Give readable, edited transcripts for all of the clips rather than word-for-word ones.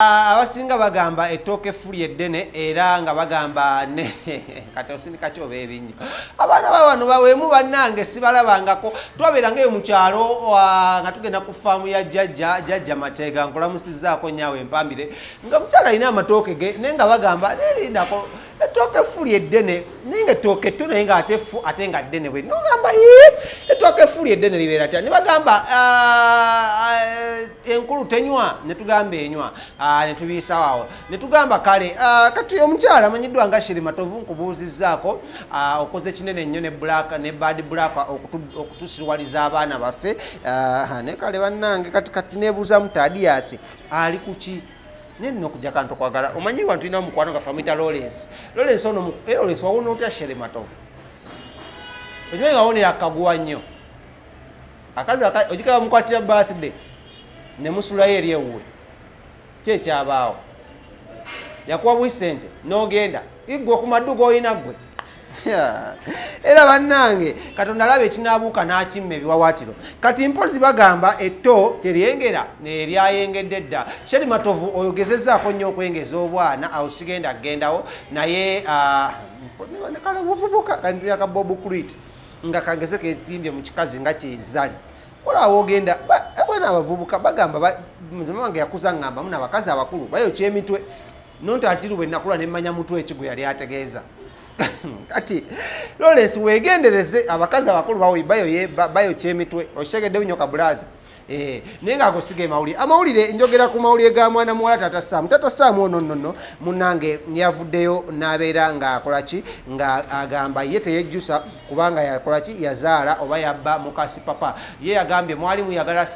Abasinga bagamba ettooke effuli eddene era nga bagamba ne kati osindika kyoba ebinyo. Abaana bawano baweemu bannange sibalabangako. Twabeerangayo mu kyalo nga tugenda ku faamu ya jjajja Mateega nkulamusizzaako nnyawe empambire nga mukyala alina amatooke ge naye nga bagamba nerindako ettooke effuli eddene naye nga ettooke etto naye nga ate nga ddene bwe nogamba ettooke effuli eddene libeera tya ne bagamba enkulu tenywa ne tugamba enywa ne tubiisaawo ne tugamba kale kati omukyala amanyiddwa nga Shiri Matovu nkubuuzizzaako okoze kinene nnyo ne bad black okutusirwaliza abaana baffe ne kale bannange kati neebuuzamu Tadiasi ali ku ki nene okujja kantu kwagala omanyi wantu tulina mukwano nga famita Lawrence ono Lawrence wawona otya Shiri Matovu okimanyi nga wawonera akaguwa nnyo akazi ogikaba mukwatira birthday ne musulayo eri ewuwe kyekyabaawo yakuwa bwisente n'ogenda igwe ku maddu g'olina ggwe era bannange Katonda alaba ekinaabuuka n'akimma ebiwawaatiro kati mpozi bagamba etto teryengera neryayengedde dda. Shiri Matovu oyogezezzaako nnyo okwengeza obwana awo sigenda kugendawo naye kale buvubuka kantuya ka Bob Cruit nga kageze ketimbye mu kikazi nga kyezali olaawo ogenda abana abavubuka bagamba muzima wange yakuza ngamba muna abakazi abakulu bayokya emitwe nontatiru bwe nakula nemmanya mutwe ekigu yali ategeeza kati Lawrence wegendereze abakazi abakulu bayokya emitwe okitegedde bunyoka bulaza naye ng'agosiga amawulire njogera ku mawulire ga mwana muwala Tata Sam ono nno munnange yavuddeyo n'abeera ng'akolaki nga agamba ye teyejjusa kubanga yakolaki yazaala oba yabba mukasi papa ye yagambye mwalimu yagala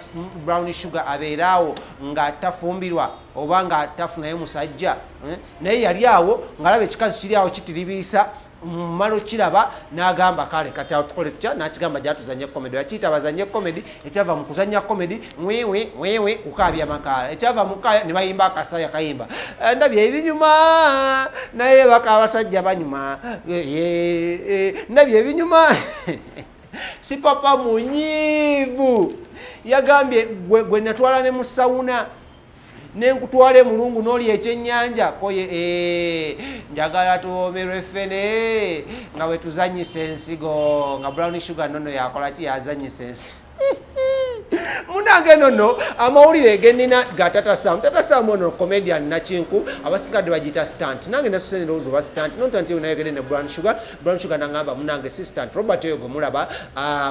brown sugar abeeraawo nga tafumbirwa oba nga tafunayo musajja naye yali awo ng'alaba ekikazi kiri awo kitiribiisa mmalo kiraba n'agamba kale kati awo tukole tutya n'akigamba gyatuzanye komedi yakiyita bazanye komedi ekyava mu kuzanya komedi wewe kukaabya makaala ekyava mukaya ne bayimba akasaya kayimba ndabye ebinyuma naye baka abasajja banyuma ndabye ebinyuma si papa munyiivu yagambye gwe natwala ne mu sawuna nenkutwale mulungu n'oli ekyennyanja koye njagala tuwoomerwe ffene nga bwe tuzanyisa ensigo nga brown sugar nono yakola ki yazanyisa ensigo munange nono amawulire genina ga Tata Sam ono comedian nakinku abasigadde bagiyita stunt nange nasusene ndowooza oba stunt nontanti nayogere ne brown sugar nangamba munange si stunt Robert oyo gwe mulaba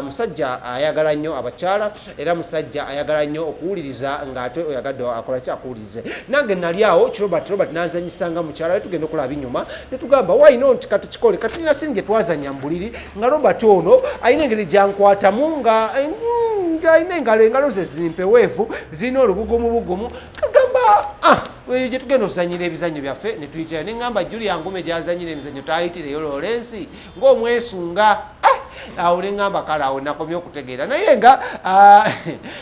musajja ayagala nnyo abakyala era musajja ayagala nnyo okuwuliriza ng'ate oyagadde akola ki akuwulirize nange nali awo Robert nazanyisanga mukyala we tugenda okulaba inyuma ne tugamba why not katukikole kati nina singe twazanya mbuliri nga Robert ono ayina engeri gyankwatamu nga alina engalo ze zimpeweevu zirina olubugumu kagamba gye tugenda okuzanyira ebizannyo byaffe ne tuyitira ne ŋŋamba Julia Ngume gyazanyira emizannyo tayitireyo Lawrence ng'omwesunga awo ne ŋŋamba kale awo nakomye okutegeera naye nga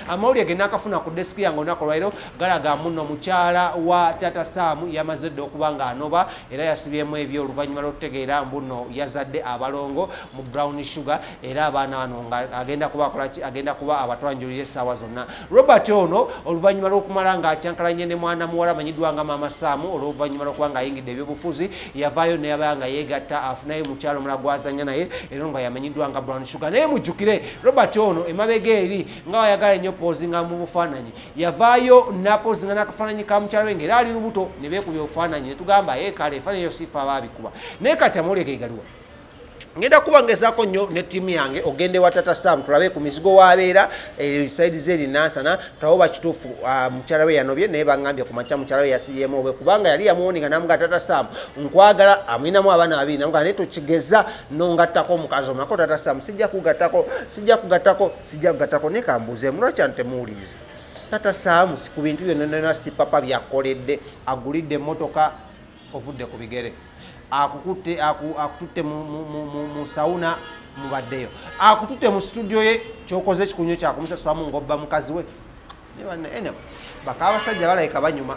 amawulire ge nakafuna ku desiki yange olunaku olwaliro galaga muno mukyala wa Tata Sam yamaze dde okuba nga anoba era yasibyemu ebyo oluvannyuma lw'okutegeera mbuno yazadde abalongo mu brown sugar era abaana bano agenda kuba akolaki agenda kuba abatwanjulira essaawa zonna. Robert ono oluvannyuma lw'okumala ng'akyankalanye ne mwana muwala amanyiddwa nga Maama Sam olw'oluvannyuma lw'okuba ng'ayingidde ebyobufuzi yavaayo neyabaya nga yeegatta afunayo mukyala omulala gwazanya naye era nga yamanyiddwa nga brown sugar naye mujjukire Robert ono emabega eri nga wayagala ennyo poozinga mu bufaananyi yavaayo napoozinga n'akafaananyi ka mukyala we ng'era ali lubuto ne beekubya obufaananyi ne tugamba kale efaananyi yo siifa abaabikuba naye kati amawulire geegaliwa ngenda kubangezaako nnyo ne ttiimu yange ogende wa Tata Sam tulabe ku mizigo waabeera saidi ze erinansana tulabe oba kituufu mukyala we yanobye naye baŋŋambye ku makya mukyala we yasibyemu obwe kubanga yali yamuwoninga namuga Tata Sam nkwagala amulinamu abaana babiri namuga naye tokigeza nongattako omukazi omulako Tata Sam sijja kugattako naye kambuuzeemu lwaki antemuwuliriza Tata Sam ku bintu byonna si papa byakoledde agulidde emmotoka ovudde ku bigere akututte mu sauna mubaddeyo akututte mu studio ye kyokoze ekikunyo kyakumusasulamu ng'obba mukazi we bakaba abasajja balayika banyuma